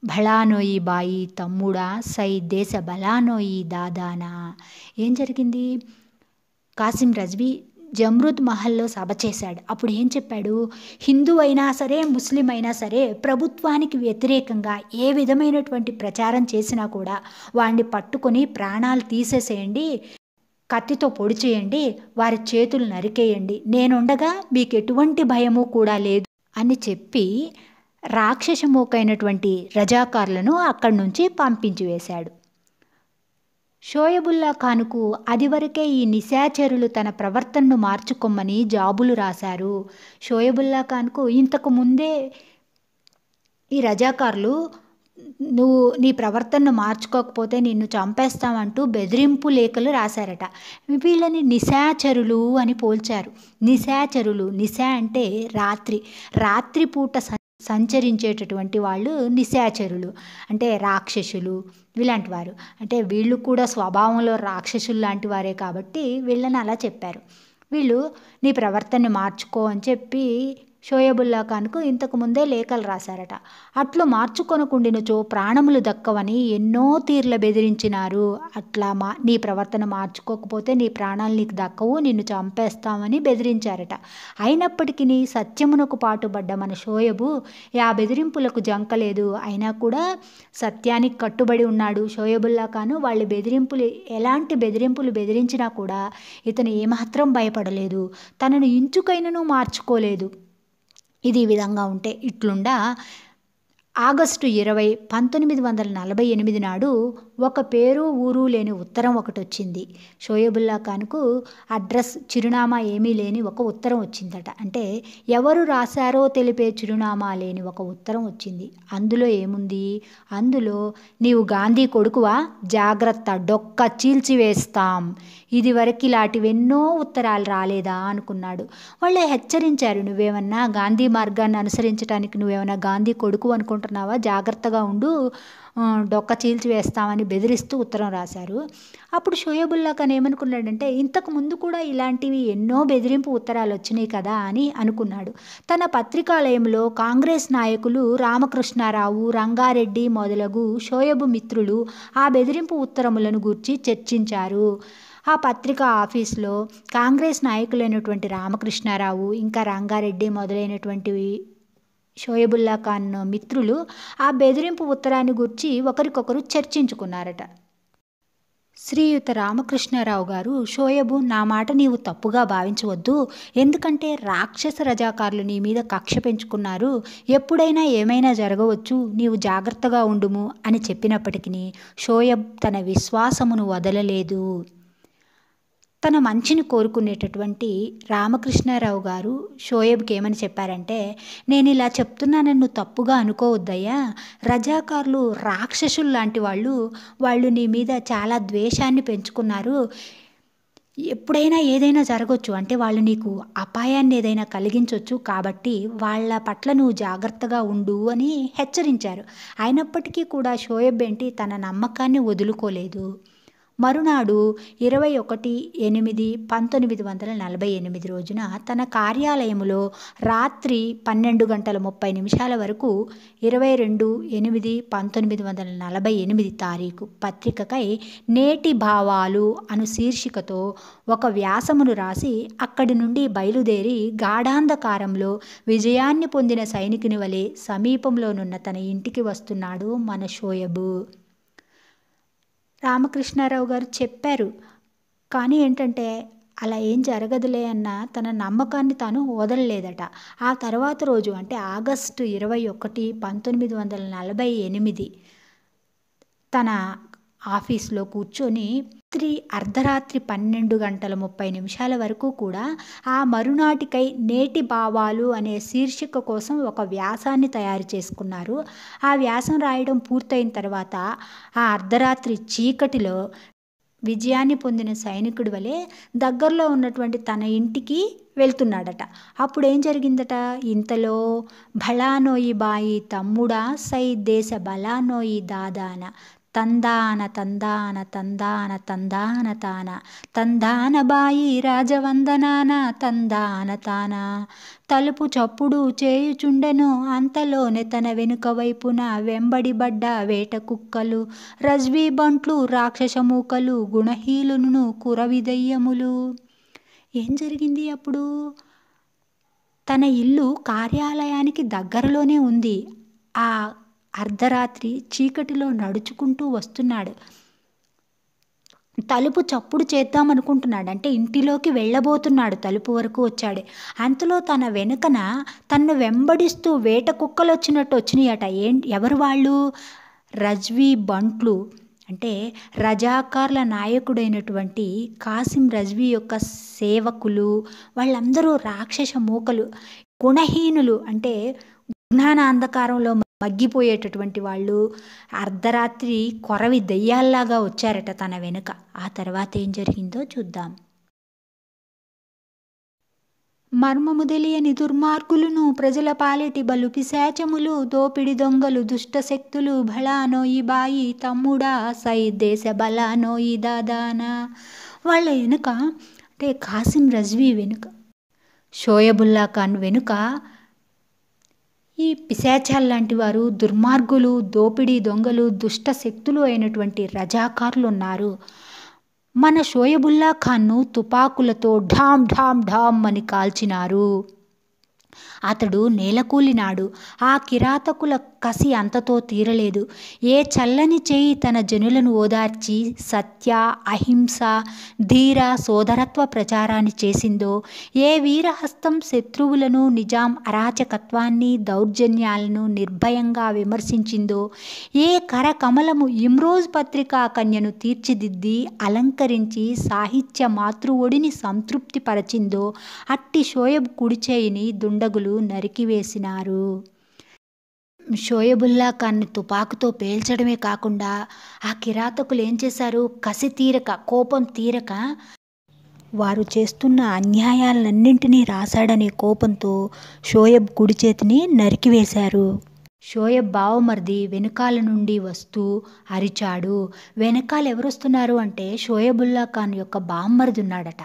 భళానోయి బాయి తమ్ముడా సై దేశ బలానోయి దాదానా. ఏం జరిగింది? కాసిం రిజ్వీ జమ్రుత్ మహల్లో సభ చేశాడు. అప్పుడు ఏం చెప్పాడు? హిందూ అయినా సరే ముస్లిం అయినా సరే ప్రభుత్వానికి వ్యతిరేకంగా ఏ విధమైనటువంటి ప్రచారం చేసినా కూడా వాడిని పట్టుకొని ప్రాణాలు తీసేసేయండి, కత్తితో పొడి చేయండి, వారి చేతులు నరికేయండి, నేనుండగా మీకు ఎటువంటి భయము కూడా లేదు అని చెప్పి రాక్షసమూకైనటువంటి రజాకార్లను అక్కడి నుంచి పంపించి వేశాడు. షోయబుల్లా ఖాన్కు అదివరకే ఈ నిశాచరులు తన ప్రవర్తనను మార్చుకోమని జాబులు రాశారు. షోయబుల్లా ఖాన్కు ఇంతకు ముందే ఈ రజాకార్లు నువ్వు నీ ప్రవర్తనను మార్చుకోకపోతే నిన్ను చంపేస్తామంటూ బెదిరింపు లేఖలు రాశారట. వీళ్ళని నిశాచరులు అని పోల్చారు. నిశాచరులు, నిశా అంటే రాత్రిపూట సంచరించేటటువంటి వాళ్ళు నిశాచరులు అంటే రాక్షసులు ఇలాంటి వారు. అంటే వీళ్ళు కూడా స్వభావంలో రాక్షసులు లాంటి వారే కాబట్టి వీళ్ళని అలా చెప్పారు. వీళ్ళు నీ ప్రవర్తనని మార్చుకో అని చెప్పి షోయబుల్లా ఖాన్కు ఇంతకు ముందే లేఖలు రాశారట. అట్లు మార్చుకొనకుండినచో ప్రాణములు దక్కవని ఎన్నో తీర్ల బెదిరించినారు. అట్లా నీ ప్రవర్తన మార్చుకోకపోతే నీ ప్రాణాలు నీకు దక్కవు, నిన్ను చంపేస్తామని బెదిరించారట. అయినప్పటికీ సత్యమునకు పాటుపడ్డ మన షోయబు ఆ బెదిరింపులకు జంకలేదు. అయినా కూడా సత్యానికి కట్టుబడి ఉన్నాడు షోయబుల్లా ఖాను. వాళ్ళ ఎలాంటి బెదిరింపులు బెదిరించినా కూడా ఇతను ఏమాత్రం భయపడలేదు, తనను ఇంచుకైనను మార్చుకోలేదు. ఇది ఈ విధంగా ఉంటే ఇట్లుండా ఆగస్టు 20, 1948 నాడు ఒక పేరు ఊరు లేని ఉత్తరం ఒకటి వచ్చింది. షోయబుల్లా ఖాన్కు అడ్రస్ చిరునామా ఏమీ లేని ఒక ఉత్తరం వచ్చిందట. అంటే ఎవరు రాశారో తెలిపే చిరునామా లేని ఒక ఉత్తరం వచ్చింది. అందులో ఏముంది? అందులో నీవు గాంధీ కొడుకువా, జాగ్రత్త, డొక్క చీల్చివేస్తాం. ఇది వరకు ఇలాంటివెన్నో ఉత్తరాలు రాలేదా అనుకున్నాడు. వాళ్ళే హెచ్చరించారు, నువ్వేమన్నా గాంధీ మార్గాన్ని అనుసరించడానికి నువ్వేమన్నా గాంధీ కొడుకు అనుకుంటున్నావా, జాగ్రత్తగా ఉండు, డొక్క చీల్చివేస్తామని బెదిరిస్తూ ఉత్తరం రాశారు. అప్పుడు షోయబుల్లా ఖాన్ ఏమనుకున్నాడంటే ఇంతకు ముందు కూడా ఇలాంటివి ఎన్నో బెదిరింపు ఉత్తరాలు వచ్చినాయి కదా అని అనుకున్నాడు. తన పత్రికాలయంలో కాంగ్రెస్ నాయకులు రామకృష్ణారావు, రంగారెడ్డి మొదలగు షోయబు మిత్రులు ఆ బెదిరింపు ఉత్తరములను గూర్చి చర్చించారు. ఆ పత్రికా ఆఫీస్లో కాంగ్రెస్ నాయకులైనటువంటి రామకృష్ణారావు ఇంకా రంగారెడ్డి మొదలైనటువంటి షోయబుల్లా ఖాన్ మిత్రులు ఆ బెదిరింపు ఉత్తరాన్ని గురించి ఒకరికొకరు చర్చించుకున్నారట. శ్రీయుత రామకృష్ణారావు గారు, షోయబు, నా మాట నీవు తప్పుగా భావించవద్దు. ఎందుకంటే రాక్షస రజాకారులు నీ మీద కక్ష పెంచుకున్నారు. ఎప్పుడైనా ఏమైనా జరగవచ్చు, నీవు జాగ్రత్తగా ఉండుము అని చెప్పినప్పటికీ షోయబ్ తన విశ్వాసమును వదలలేదు. తన మంచిని కోరుకునేటటువంటి రామకృష్ణారావు గారు షోయబ్కి ఏమని చెప్పారంటే, నేను ఇలా చెప్తున్నానని నువ్వు తప్పుగా అనుకోవద్దయ్యా, రజాకారులు రాక్షసులు లాంటి వాళ్ళు నీ మీద చాలా ద్వేషాన్ని పెంచుకున్నారు. ఎప్పుడైనా ఏదైనా జరగవచ్చు, అంటే వాళ్ళు నీకు అపాయాన్ని ఏదైనా కలిగించవచ్చు, కాబట్టి వాళ్ళ పట్ల నువ్వు జాగ్రత్తగా ఉండు అని హెచ్చరించారు. అయినప్పటికీ కూడా షోయబ్ ఏంటి తన నమ్మకాన్ని వదులుకోలేదు. మరునాడు 21/8/1948 రోజున తన కార్యాలయములో రాత్రి 12:30 వరకు 22/8/1948 తారీఖు పత్రికకై నేటి భావాలు అను శీర్షికతో ఒక వ్యాసమును రాసి అక్కడి నుండి బయలుదేరి గాఢాంధకారంలో విజయాన్ని పొందిన సైనికుని వలె సమీపంలోనున్న తన ఇంటికి వస్తున్నాడు మన షోయబు. రామకృష్ణారావు గారు చెప్పారు, కానీ ఏంటంటే అలా ఏం జరగదులే అన్న తన నమ్మకాన్ని తాను వదలలేదట. ఆ తర్వాత రోజు అంటే ఆగస్టు 21, 1948 తన ఆఫీస్లో కూర్చొని అర్ధరాత్రి 12:30 వరకు కూడా ఆ మరునాటికై నేటి భావాలు అనే శీర్షిక కోసం ఒక వ్యాసాన్ని తయారు చేసుకున్నారు. ఆ వ్యాసం రాయడం పూర్తయిన తర్వాత ఆ అర్ధరాత్రి చీకటిలో విజయాన్ని పొందిన సైనికుడి వలె దగ్గరలో ఉన్నటువంటి తన ఇంటికి వెళ్తున్నాడట. అప్పుడు ఏం జరిగిందట, ఇంతలో భళానోయి బాయి తమ్ముడా సై దేశ బలానోయి దాదాన తందాన తందాన తందాన తందాన తాన తందాన బాయి రాజవందనాన తందాన తాన తలుపు చప్పుడు చేయుచుండెను అంతలోనే తన వెనుక వైపున వెంబడిబడ్డ వేట కుక్కలు రజ్వీ బంట్లు రాక్షసమూకలు గుణహీలును కురవిదయ్యములు. ఏం జరిగింది అప్పుడు? తన ఇల్లు కార్యాలయానికి దగ్గరలోనే ఉంది. ఆ అర్ధరాత్రి చీకటిలో నడుచుకుంటూ వస్తున్నాడు. తలుపు చప్పుడు చేద్దామనుకుంటున్నాడు, అంటే ఇంటిలోకి వెళ్ళబోతున్నాడు. తలుపు వరకు వచ్చాడు. అంతలో తన వెనుకన తన్ను వెంబడిస్తూ వేట కుక్కలు వచ్చినాయట. ఎవరు వాళ్ళు? రజ్వీ బంట్లు, అంటే రజాకార్ల నాయకుడైనటువంటి కాసిం రజ్వీ యొక్క సేవకులు. వాళ్ళందరూ రాక్షస మూకలు, గుణహీనులు, అంటే జ్ఞాన అంధకారంలో మగ్గిపోయేటటువంటి వాళ్ళు. అర్ధరాత్రి కొరవి దెయ్యాల్లాగా వచ్చారట తన వెనుక. ఆ తర్వాత ఏం జరిగిందో చూద్దాం. మర్మము తెలియని దుర్మార్గులను, ప్రజల పాలిటి బలు పిశాచములు, దోపిడి దొంగలు, దుష్ట శక్తులు, భళానోయి బాయి తమ్ముడా సై దేశ బలానోయి దాదానా. వాళ్ళ వెనుక, అంటే కాసిం రజ్వీ వెనుక, షోయబుల్లా ఖాన్ వెనుక ఈ పిశాచాల్లాంటి వారు, దుర్మార్గులు, దోపిడీ దొంగలు, దుష్ట శక్తులు అయినటువంటి రజాకార్లు ఉన్నారు. మన షోయబుల్లా ఖాన్ను తుపాకులతో ఢామ్ ఢామ్ ఢామ్ అని కాల్చినారు. అతడు నేలకూలినాడు. ఆ కిరాతకుల కసి అంతతో తీరలేదు. ఏ చల్లని చేయి తన జనులను ఓదార్చి సత్య, అహింస, ధీర, సోదరత్వ ప్రచారాన్ని చేసిందో, ఏ వీరహస్తం శత్రువులను, నిజాం అరాచకత్వాన్ని, దౌర్జన్యాలను నిర్భయంగా విమర్శించిందో, ఏ కరకమలము ఇమ్రోజ్ పత్రికా కన్యను తీర్చిదిద్ది అలంకరించి సాహిత్య మాతృఒడిని సంతృప్తి పరచిందో, అట్టి షోయబ్ కుడిచేయిని దుండగులు నరికివేసినారు. షోయబుల్లా ఖాన్ని తుపాకుతో పేల్చడమే కాకుండా ఆ కిరాతకులు ఏం చేశారు? కసి తీరక, కోపం తీరక వారు చేస్తున్న అన్యాయాలన్నింటినీ రాశాడనే కోపంతో షోయబ్ కుడి చేతిని నరికివేశారు. షోయబ్ బావమర్ది వెనకాల నుండి వస్తూ అరిచాడు. వెనకాల ఎవరొస్తున్నారు అంటే షోయబుల్లా ఖాన్ యొక్క బావమర్ది ఉన్నాడట.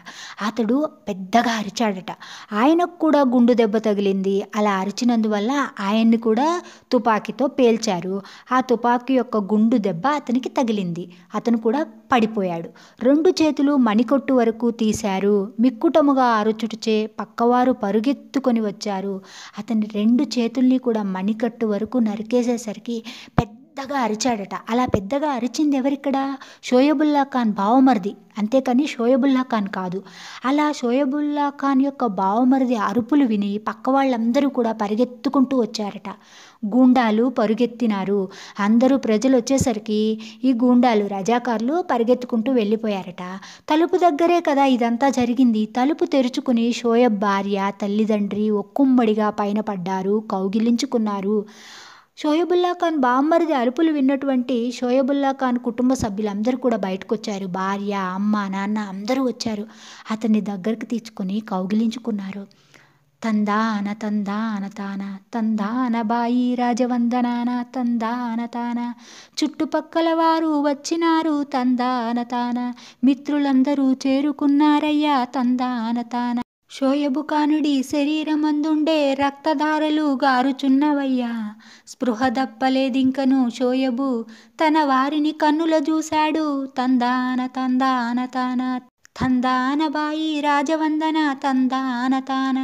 అతడు పెద్దగా అరిచాడట. ఆయనకు కూడా గుండు దెబ్బ తగిలింది. అలా అరిచినందువల్ల ఆయన్ని కూడా తుపాకీతో పేల్చారు. ఆ తుపాకీ యొక్క గుండు దెబ్బ అతనికి తగిలింది. అతను కూడా పడిపోయాడు. 2 చేతులు మణికొట్టు వరకు తీశారు. మిక్కుటముగా అరుచుటచే పక్కవారు పరుగెత్తుకొని వచ్చారు. అతని 2 చేతుల్ని కూడా మణికట్టు వరకు నరికేసేసరికి పెద్దగా అరిచాడట. అలా పెద్దగా అరిచింది ఎవరిక్కడ? షోయబుల్లా ఖాన్ బావమరిది, అంతేకాని షోయబుల్లా ఖాన్ కాదు. అలా షోయబుల్లా ఖాన్ యొక్క బావమరిది అరుపులు విని పక్క వాళ్ళందరూ కూడా పరిగెత్తుకుంటూ వచ్చారట. గూండాలు పరుగెత్తినారు. అందరూ ప్రజలు వచ్చేసరికి ఈ గూండాలు, రజాకార్లు పరిగెత్తుకుంటూ వెళ్ళిపోయారట. తలుపు దగ్గరే కదా ఇదంతా జరిగింది. తలుపు తెరుచుకుని షోయబ్ భార్య, తల్లిదండ్రి ఒక్కుమ్మడిగా పైన పడ్డారు, కౌగిలించుకున్నారు. షోయబుల్లా ఖాన్ బామ్మరిది అరుపులు విన్నటువంటి షోయబుల్లా ఖాన్ కుటుంబ సభ్యులందరూ కూడా బయటకు వచ్చారు. భార్య, అమ్మ, నాన్న అందరూ వచ్చారు. అతన్ని దగ్గరికి తీసుకొని కౌగిలించుకున్నారు. తందాన తందాన తాన తందాన బాయి రాజవందనాన తందాన తాన చుట్టుపక్కల వారు వచ్చినారు తందాన తాన మిత్రులందరూ చేరుకున్నారయ్యా తందాన తాన షోయబు కానుడి శరీరమందుండే రక్తధారలు గారుచున్నవయ్యా స్పృహ దప్పలేదింకను షోయబు తన వారిని కన్నుల చూశాడు తందాన తందాన తాన తందాన బాయి రాజవందన తందాన తాన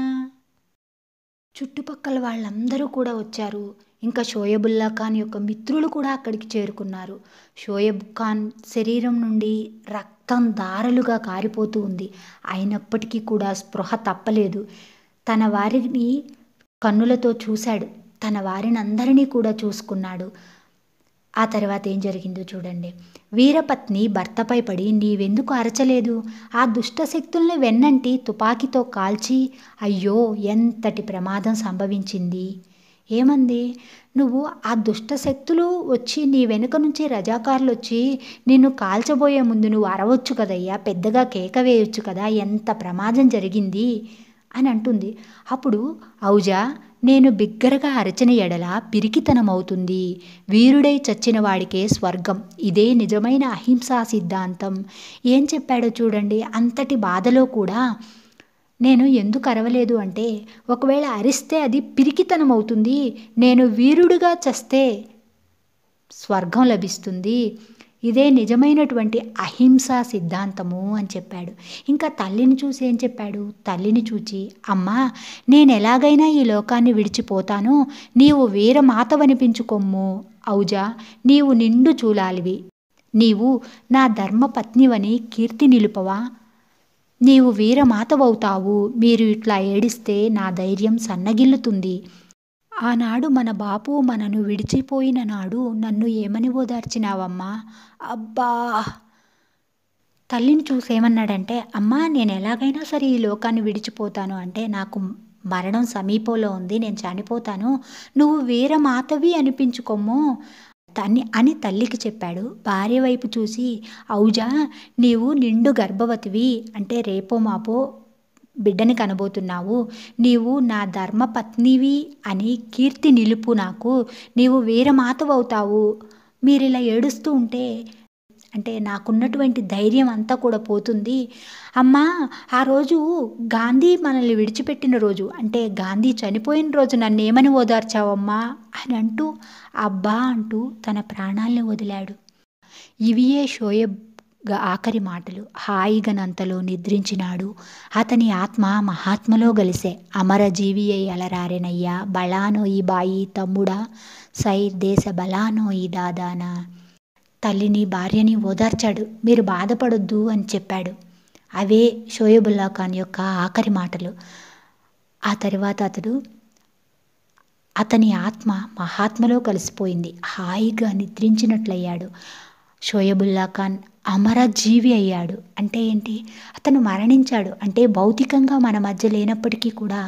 చుట్టుపక్కల వాళ్ళందరూ కూడా వచ్చారు. ఇంకా షోయబుల్లా ఖాన్ యొక్క మిత్రులు కూడా అక్కడికి చేరుకున్నారు. షోయబ్ ఖాన్ శరీరం నుండి రక్తం ధారలుగా కారిపోతూ ఉంది. అయినప్పటికీ కూడా స్పృహ తప్పలేదు. తన వారిని కన్నులతో చూశాడు. తన వారిని అందరినీ కూడా చూసుకున్నాడు. ఆ తర్వాత ఏం జరిగిందో చూడండి. వీరపత్ని భర్తపై పడి నీవెందుకు అరచలేదు? ఆ దుష్ట శక్తుల్ని వెన్నంటి తుపాకీతో కాల్చి అయ్యో ఎంతటి ప్రమాదం సంభవించింది. ఏమంది? నువ్వు ఆ దుష్ట శక్తులు వచ్చి నీ వెనుక నుంచి రజాకారులు వచ్చి నిన్ను కాల్చబోయే ముందు నువ్వు అరవచ్చు కదయ్యా, పెద్దగా కేక వేయొచ్చు కదా, ఎంత ప్రమాదం జరిగింది అని అంటుంది. అప్పుడు ఔజా, నేను బిగ్గరగా అరచిన ఎడల పిరికితనమవుతుంది. వీరుడై చచ్చిన వాడికే స్వర్గం. ఇదే నిజమైన అహింసా సిద్ధాంతం. ఏం చెప్పాడో చూడండి. అంతటి బాధలో కూడా నేను ఎందుకు అరవలేదు అంటే, ఒకవేళ అరిస్తే అది పిరికితనం అవుతుంది. నేను వీరుడుగా చస్తే స్వర్గం లభిస్తుంది. ఇదే నిజమైనటువంటి అహింసా సిద్ధాంతము అని చెప్పాడు. ఇంకా తల్లిని చూసి ఏం చెప్పాడు? తల్లిని చూచి, అమ్మా, నేను ఎలాగైనా ఈ లోకాన్ని విడిచిపోతాను, నీవు వీరమాతవనిపించుకొమ్ము. ఔజా, నీవు నిండు చూలాలివి. నీవు నా ధర్మపత్నివని కీర్తి నిలుపవా? నీవు వీరమాతవవుతావు. మీరు ఇట్లా ఏడిస్తే నా ధైర్యం సన్నగిల్లుతుంది. ఆనాడు మన బాపు మనను విడిచిపోయిన నాడు నన్ను ఏమని ఓదార్చినావమ్మా? అబ్బా! తల్లిని చూసేమన్నాడంటే, అమ్మా, నేను ఎలాగైనా సరే ఈ లోకాన్ని విడిచిపోతాను, అంటే నాకు మరణం సమీపంలో ఉంది, నేను చనిపోతాను, నువ్వు వీరమాతవి అనిపించుకోము అని తల్లికి చెప్పాడు. భార్య వైపు చూసి, ఔజా, నీవు నిండు గర్భవతివి, అంటే రేపో మాపో బిడ్డని కనబోతున్నావు. నీవు నా ధర్మపత్నివి అని కీర్తి నిలుపు. నాకు నీవు వీరమాతవవుతావు. మీరు ఇలా ఏడుస్తూ ఉంటే అంటే నాకున్నటువంటి ధైర్యం అంతా కూడా పోతుంది. అమ్మా, ఆ రోజు గాంధీ మనల్ని విడిచిపెట్టిన రోజు, అంటే గాంధీ చనిపోయిన రోజు నన్ను ఏమని ఓదార్చావమ్మా అని అంటూ అబ్బా అంటూ తన ప్రాణాలను వదిలాడు. ఇవియే షోయబ్ ఆఖరి మాటలు. హాయిగనంతలో నిద్రించినాడు. అతని ఆత్మ మహాత్మలో గలిసే. అమరజీవి అయి అలరారెనయ్యా, బళానోయి బాయి తమ్ముడా, సై దేశ బలానోయి దాదానా. తల్లిని భార్యని ఓదార్చాడు. మీరు బాధపడొద్దు అని చెప్పాడు. అవే షోయబుల్లా ఖాన్ యొక్క ఆఖరి మాటలు. ఆ తర్వాత అతని ఆత్మ మహాత్మలో కలిసిపోయింది. హాయిగా నిద్రించినట్లయ్యాడు. షోయబుల్లా ఖాన్ అమరజీవి అయ్యాడు. అంటే ఏంటి? అతను మరణించాడు. అంటే భౌతికంగా మన మధ్య లేనప్పటికీ కూడా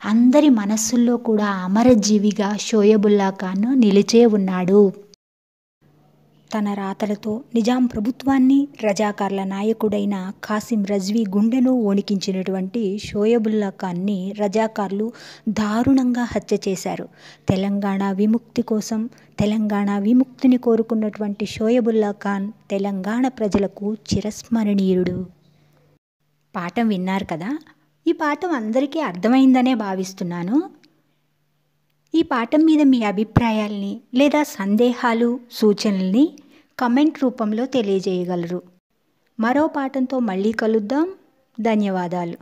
అందరి మనస్సుల్లో కూడా అమరజీవిగా షోయబుల్లా ఖాన్ నిలిచే ఉన్నాడు. తన రాతలతో నిజాం ప్రభుత్వాన్ని, రజాకార్ల నాయకుడైన కాసిం రజ్వీ గుండెను వణికించినటువంటి షోయబుల్లా ఖాన్ని రజాకార్లు దారుణంగా హత్య చేశారు. తెలంగాణ విముక్తి కోసం తెలంగాణ విముక్తిని కోరుకున్నటువంటి షోయబుల్లా ఖాన్ తెలంగాణ ప్రజలకు చిరస్మరణీయుడు. పాఠం విన్నారు కదా? ఈ పాఠం అందరికీ అర్థమైందనే భావిస్తున్నాను. ఈ పాఠం మీద మీ అభిప్రాయాల్ని లేదా సందేహాలు, సూచనల్ని కమెంట్ రూపంలో తెలియజేయగలరు. మరో పాఠంతో మళ్ళీ కలుద్దాం. ధన్యవాదాలు.